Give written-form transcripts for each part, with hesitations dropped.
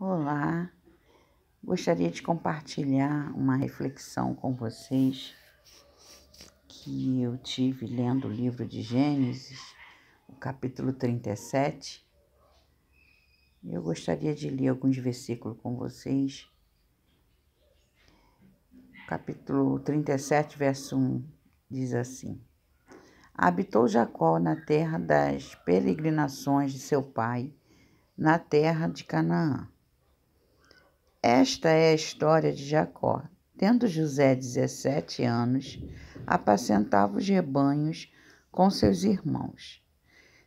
Olá, gostaria de compartilhar uma reflexão com vocês que eu tive lendo o livro de Gênesis, o capítulo 37. Eu gostaria de ler alguns versículos com vocês. O capítulo 37, verso 1, diz assim: Habitou Jacó na terra das peregrinações de seu pai, na terra de Canaã. Esta é a história de Jacó. Tendo José 17 anos, apacentava os rebanhos com seus irmãos.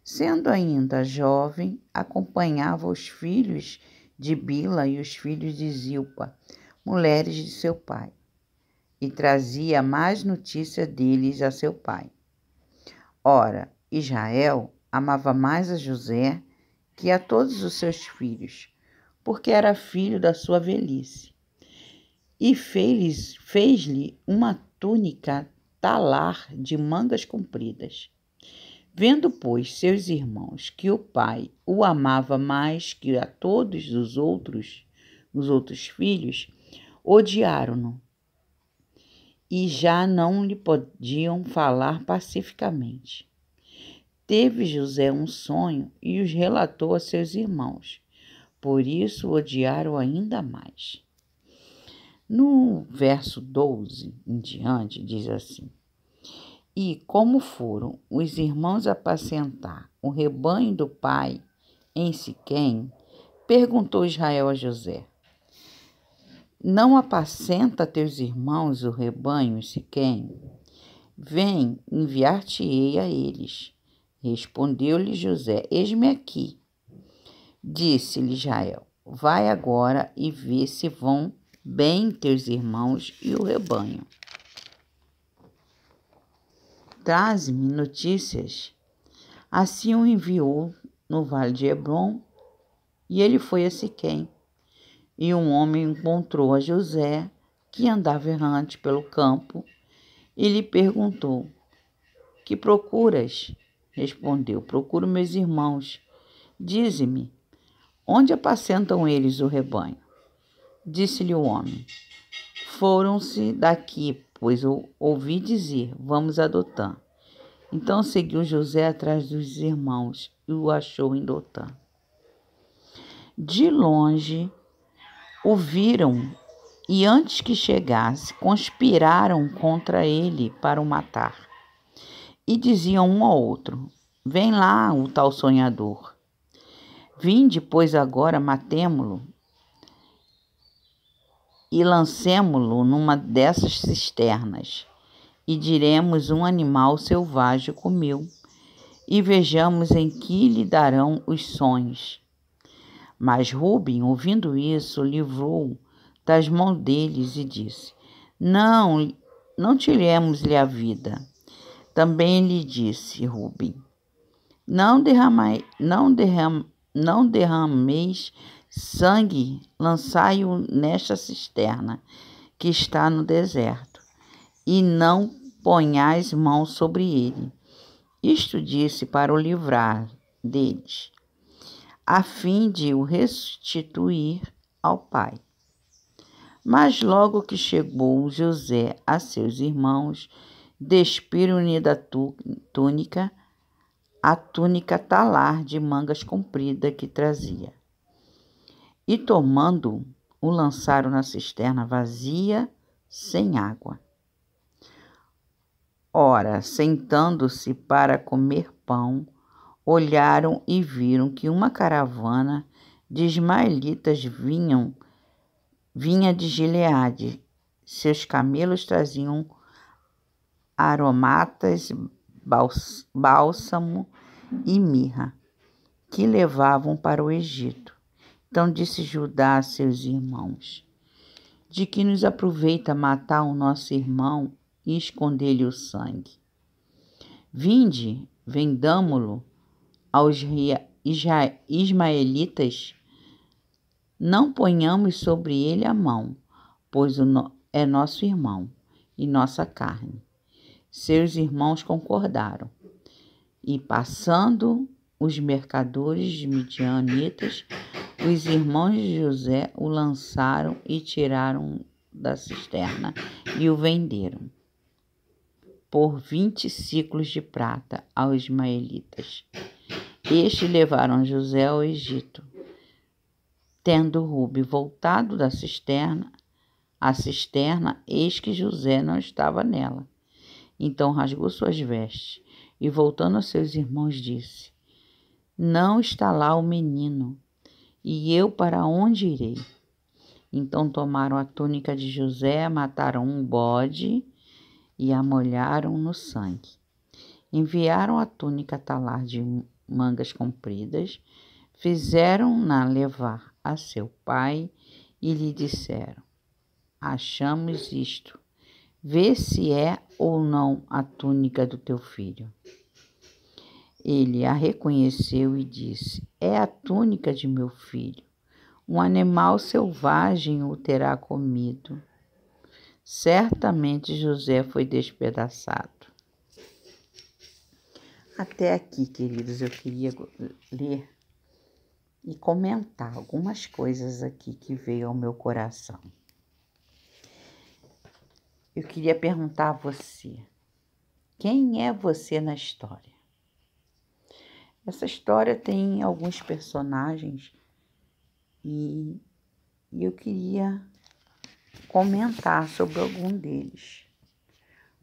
Sendo ainda jovem, acompanhava os filhos de Bila e os filhos de Zilpa, mulheres de seu pai, e trazia mais notícia deles a seu pai. Ora, Israel amava mais a José que a todos os seus filhos, porque era filho da sua velhice. E fez-lhe uma túnica talar de mangas compridas. Vendo, pois, seus irmãos que o pai o amava mais que a todos os outros filhos, odiaram-no e já não lhe podiam falar pacificamente. Teve José um sonho e os relatou a seus irmãos. Por isso o odiaram ainda mais. No verso 12 em diante, diz assim: E como foram os irmãos apacentar o rebanho do pai em Siquém, perguntou Israel a José: Não apacenta teus irmãos o rebanho em Siquém? Vem, enviar-te-ei a eles. Respondeu-lhe José: Eis-me aqui. Disse-lhe Israel: Vai agora e vê se vão bem teus irmãos e o rebanho. Traze-me notícias. Assim o enviou no vale de Hebrom, e ele foi a Siquém. E um homem encontrou a José, que andava errante pelo campo, e lhe perguntou: Que procuras? Respondeu: Procuro meus irmãos. Dize-me, onde apacentam eles o rebanho? Disse-lhe o homem: Foram-se daqui, pois ouvi dizer, vamos a Dotã. Então seguiu José atrás dos irmãos e o achou em Dotã. De longe o viram e, antes que chegasse, conspiraram contra ele para o matar. E diziam um ao outro: Vem lá o tal sonhador. Vinde, pois, agora matemo-lo e lancemo-lo numa dessas cisternas, e diremos: um animal selvagem comeu, e vejamos em que lhe darão os sonhos. Mas Rúben, ouvindo isso, livrou das mãos deles e disse: Não tiremos-lhe a vida. Também lhe disse Rúben: Não derrameis sangue, lançai-o nesta cisterna que está no deserto, e não ponhais mão sobre ele. Isto disse para o livrar deles, a fim de o restituir ao pai. Mas logo que chegou José a seus irmãos, despiram-lhe da túnica a túnica talar de mangas comprida que trazia. E tomando-o, o lançaram na cisterna vazia, sem água. Ora, sentando-se para comer pão, olharam e viram que uma caravana de ismaelitas vinha de Gileade. Seus camelos traziam aromatas, bálsamo e mirra, que levavam para o Egito. Então disse Judá a seus irmãos: De que nos aproveita matar o nosso irmão e esconder-lhe o sangue? Vinde, vendamo-lo aos ismaelitas, não ponhamos sobre ele a mão, pois é nosso irmão e nossa carne. Seus irmãos concordaram, e passando os mercadores midianitas Os irmãos de José o lançaram e tiraram da cisterna e o venderam por 20 siclos de prata aos ismaelitas. Estes levaram José ao Egito. Tendo Rube voltado da cisterna, eis que José não estava nela. Então rasgou suas vestes e, voltando a seus irmãos, disse: Não está lá o menino, e eu para onde irei? Então tomaram a túnica de José, mataram um bode e a molharam no sangue. Enviaram a túnica talar de mangas compridas, fizeram-na levar a seu pai e lhe disseram: Achamos isto, vê se é ou não a túnica do teu filho. Ele a reconheceu e disse: É a túnica de meu filho. Um animal selvagem o terá comido. Certamente José foi despedaçado. Até aqui, queridos, eu queria ler e comentar algumas coisas aqui que veio ao meu coração. Eu queria perguntar a você: quem é você na história? Essa história tem alguns personagens e eu queria comentar sobre algum deles.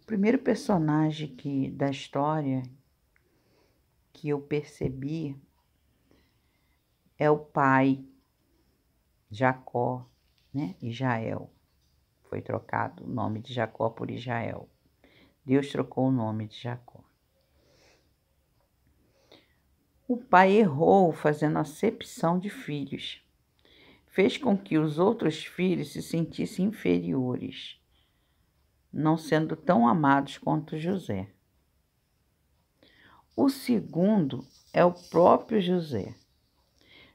O primeiro personagem da história que eu percebi é o pai, Jacó, né? Israel. Foi trocado o nome de Jacó por Israel. Deus trocou o nome de Jacó. O pai errou fazendo acepção de filhos. Fez com que os outros filhos se sentissem inferiores, não sendo tão amados quanto José. O segundo é o próprio José.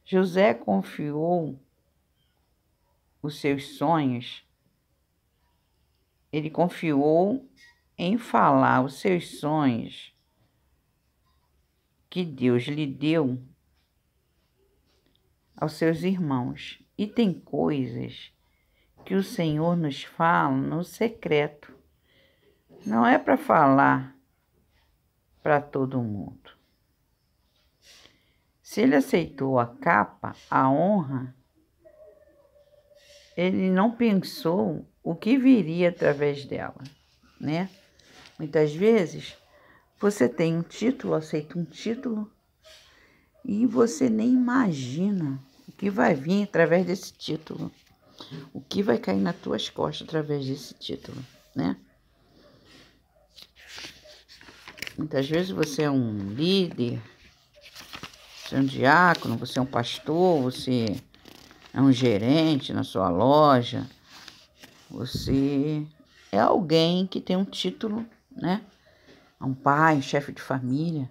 José confiou os seus sonhos, ele confiou em falar os seus sonhos que Deus lhe deu aos seus irmãos. E tem coisas que o Senhor nos fala no secreto. Não é para falar para todo mundo. Se ele aceitou a capa, a honra, ele não pensou o que viria através dela, né? Muitas vezes você tem um título, aceita um título e você nem imagina o que vai vir através desse título, o que vai cair nas tuas costas através desse título, né? Muitas vezes você é um líder, você é um diácono, você é um pastor, você é um gerente na sua loja, você é alguém que tem um título, né? É um pai, um chefe de família.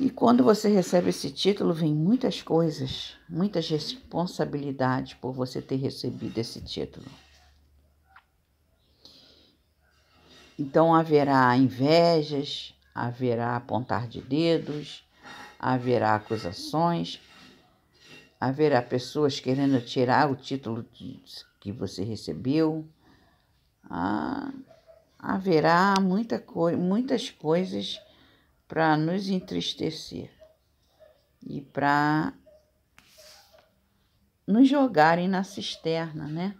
E quando você recebe esse título, vem muitas coisas, muitas responsabilidades por você ter recebido esse título. Então haverá invejas, haverá apontar de dedos, haverá acusações, haverá pessoas querendo tirar o título que você recebeu. Haverá muitas coisas para nos entristecer e para nos jogarem na cisterna, né?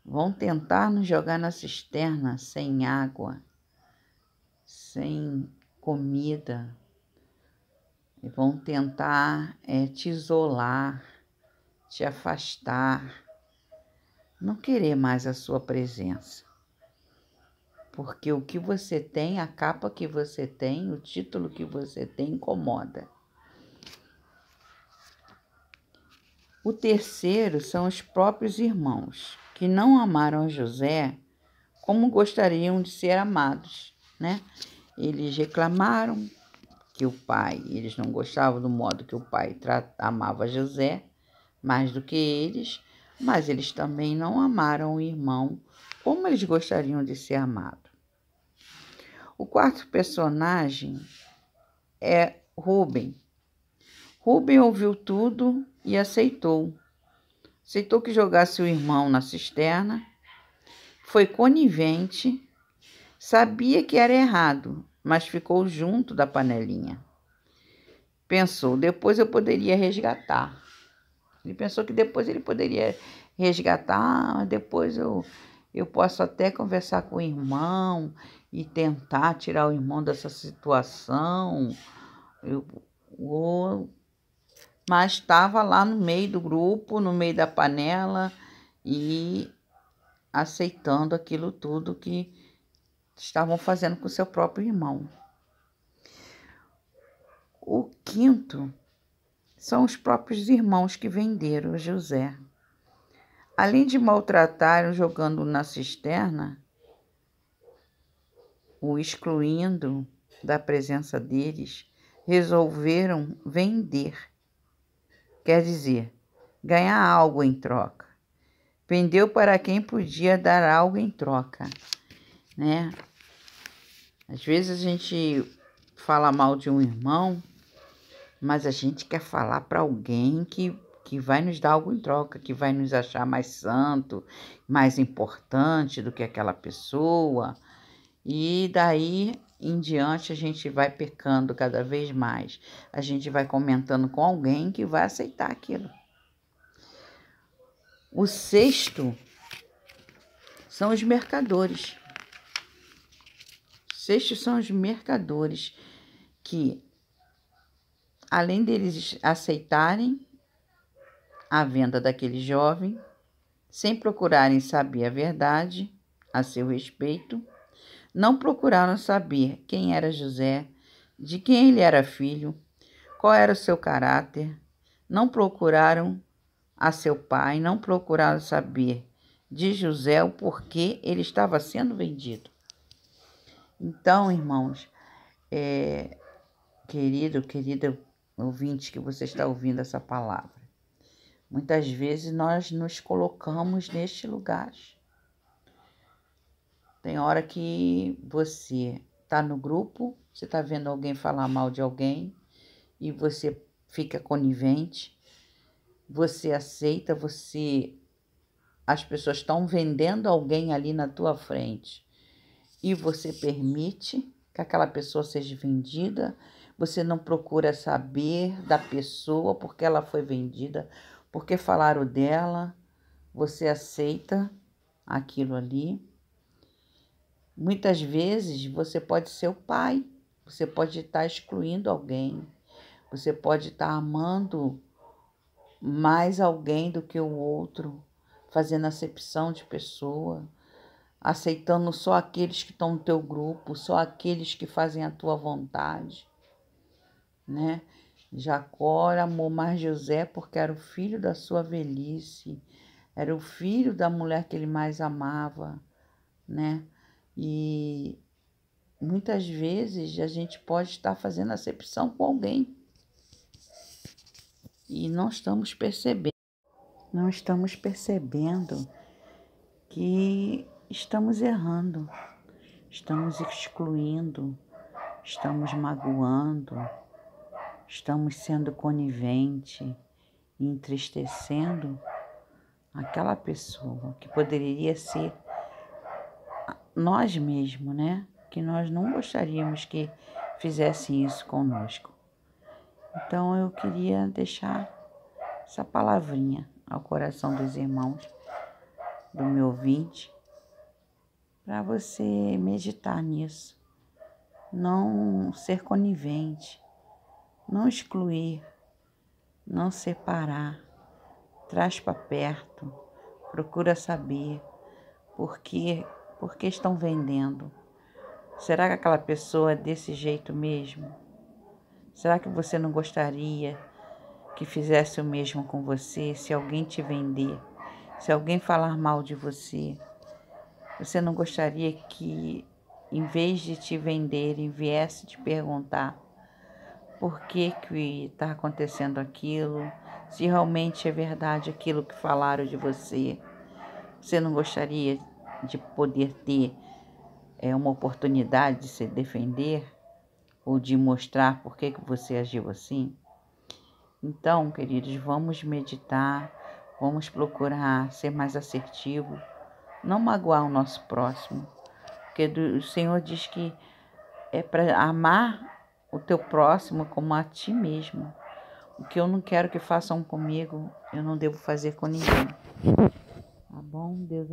Vão tentar nos jogar na cisterna sem água, sem comida. E vão tentar te isolar, te afastar, não querer mais a sua presença. Porque o que você tem, a capa que você tem, o título que você tem incomoda. O terceiro são os próprios irmãos, que não amaram José como gostariam de ser amados, né? Eles reclamaram que eles não gostavam do modo que o pai amava José mais do que eles, mas eles também não amaram o irmão como eles gostariam de ser amados. O quarto personagem é Rúben. Rubem ouviu tudo e aceitou. Aceitou que jogasse o irmão na cisterna, foi conivente, sabia que era errado, mas ficou junto da panelinha. Pensou, depois eu poderia resgatar. Ele pensou que depois ele poderia resgatar, depois eu posso até conversar com o irmão e tentar tirar o irmão dessa situação. Mas estava lá no meio do grupo, no meio da panela e aceitando aquilo tudo que estavam fazendo com seu próprio irmão. O quinto são os próprios irmãos que venderam José. Além de maltratar jogando na cisterna, o excluindo da presença deles, resolveram vender. Quer dizer, ganhar algo em troca. Vendeu para quem podia dar algo em troca, né? Às vezes a gente fala mal de um irmão, mas a gente quer falar para alguém que vai nos dar algo em troca, que vai nos achar mais santo, mais importante do que aquela pessoa. E daí em diante a gente vai pecando cada vez mais. A gente vai comentando com alguém que vai aceitar aquilo. O sexto são os mercadores. Sextos são os mercadores que, além deles aceitarem a venda daquele jovem, sem procurarem saber a verdade a seu respeito, não procuraram saber quem era José, de quem ele era filho, qual era o seu caráter, não procuraram a seu pai, não procuraram saber de José o porquê ele estava sendo vendido. Então, irmãos, querida ouvinte que você está ouvindo essa palavra, muitas vezes nós nos colocamos neste lugar. Tem hora que você está no grupo, você está vendo alguém falar mal de alguém e você fica conivente, você aceita, as pessoas estão vendendo alguém ali na tua frente e você permite que aquela pessoa seja vendida. Você não procura saber da pessoa porque ela foi vendida, porque falaram dela, você aceita aquilo ali. Muitas vezes você pode ser o pai, você pode estar excluindo alguém, você pode estar amando mais alguém do que o outro, fazendo acepção de pessoa, aceitando só aqueles que estão no teu grupo, só aqueles que fazem a tua vontade, né? Jacó amou mais José porque era o filho da sua velhice, era o filho da mulher que ele mais amava, né? E muitas vezes a gente pode estar fazendo acepção com alguém e não estamos percebendo que estamos errando, estamos excluindo, estamos magoando, estamos sendo conivente, entristecendo aquela pessoa que poderia ser nós mesmos, né? Que nós não gostaríamos que fizessem isso conosco. Então eu queria deixar essa palavrinha ao coração dos irmãos, do meu ouvinte, para você meditar nisso. Não ser conivente, não excluir, não separar, traz para perto, procura saber por que estão vendendo. Será que aquela pessoa é desse jeito mesmo? Será que você não gostaria que fizesse o mesmo com você se alguém te vender, se alguém falar mal de você? Você não gostaria que, em vez de te venderem, viesse te perguntar por que está acontecendo aquilo, se realmente é verdade aquilo que falaram de você? Você não gostaria de poder ter uma oportunidade de se defender ou de mostrar por que você agiu assim? Então, queridos, vamos meditar, vamos procurar ser mais assertivo, não magoar o nosso próximo, porque o Senhor diz que é para amar o teu próximo como a ti mesmo. O que eu não quero que façam comigo, eu não devo fazer com ninguém. Tá bom? Deus